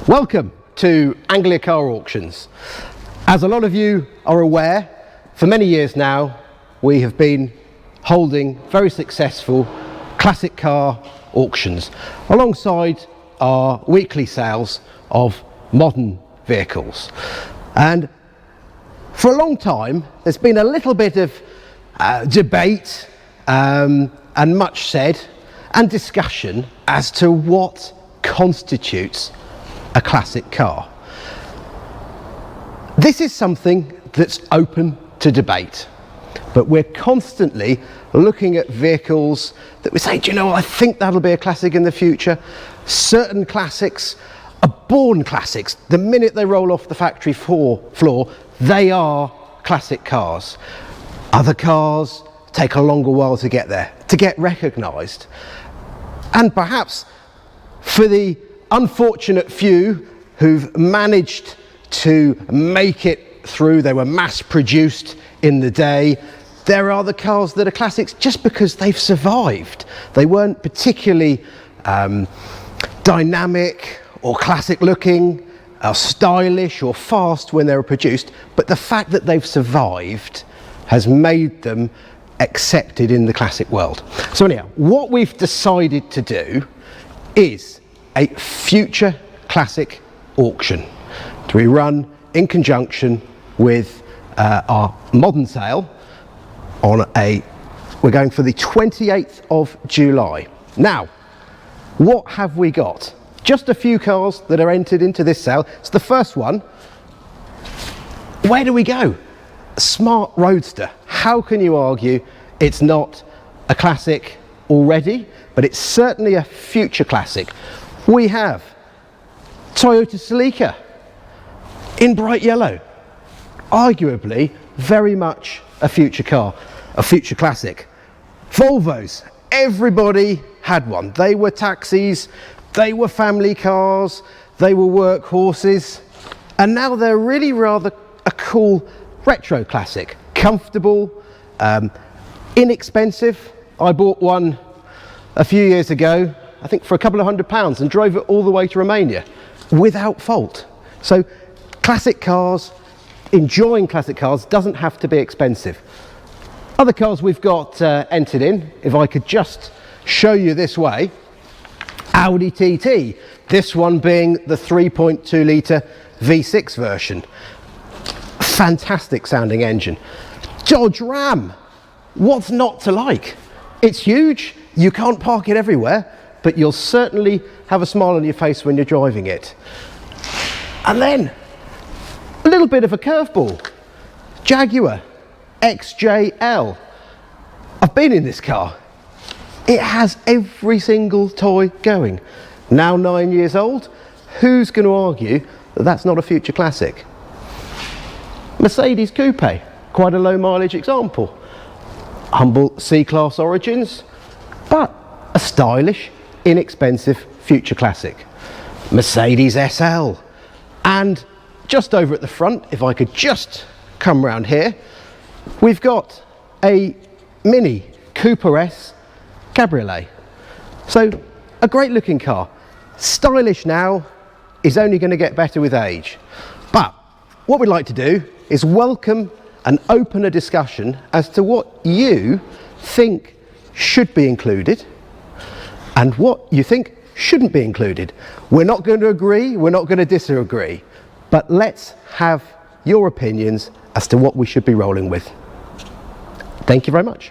Welcome to Anglia Car Auctions. As a lot of you are aware, for many years now we have been holding very successful classic car auctions alongside our weekly sales of modern vehicles. And for a long time there's been a little bit of debate and much said and discussion as to what constitutes a classic car. This is something that's open to debate, but we're constantly looking at vehicles that we say, do you know what, I think that'll be a classic in the future. Certain classics are born classics. The minute they roll off the factory floor, they are classic cars. Other cars take a longer while to get there, to get recognised. And perhaps for the unfortunate few who've managed to make it through, they were mass produced in the day, there are the cars that are classics just because they've survived. They weren't particularly dynamic or classic looking or stylish or fast when they were produced, but the fact that they've survived has made them accepted in the classic world. So anyhow, what we've decided to do is a future classic auction to be run in conjunction with our modern sale we're going for the 28th of July. Now, what have we got? Just a few cars that are entered into this sale. It's the first one. Where do we go? A smart roadster. How can you argue it's not a classic already? But it's certainly a future classic. We have Toyota Celica in bright yellow, arguably very much a future car, a future classic. Volvos, everybody had one. They were taxis, they were family cars, they were workhorses, and now they're really rather a cool retro classic. Comfortable, inexpensive. I bought one a few years ago, I think for a couple of £100, and drove it all the way to Romania without fault. So classic cars, enjoying classic cars doesn't have to be expensive. Other cars we've got entered in, if I could just show you this way, Audi TT, this one being the 3.2 litre V6 version. Fantastic sounding engine. Dodge Ram, what's not to like? It's huge, you can't park it everywhere, but you'll certainly have a smile on your face when you're driving it. And then a little bit of a curveball, Jaguar XJL. I've been in this car. It has every single toy going. Now 9 years old, who's going to argue that that's not a future classic? Mercedes Coupe, quite a low mileage example. Humble C-Class origins, but a stylish, inexpensive future classic. Mercedes SL. And just over at the front, if I could just come round here, we've got a Mini Cooper S Cabriolet. So a great looking car. Stylish now, is only going to get better with age. But what we'd like to do is welcome and open a discussion as to what you think should be included and what you think shouldn't be included. We're not going to agree, we're not going to disagree, but let's have your opinions as to what we should be rolling with. Thank you very much.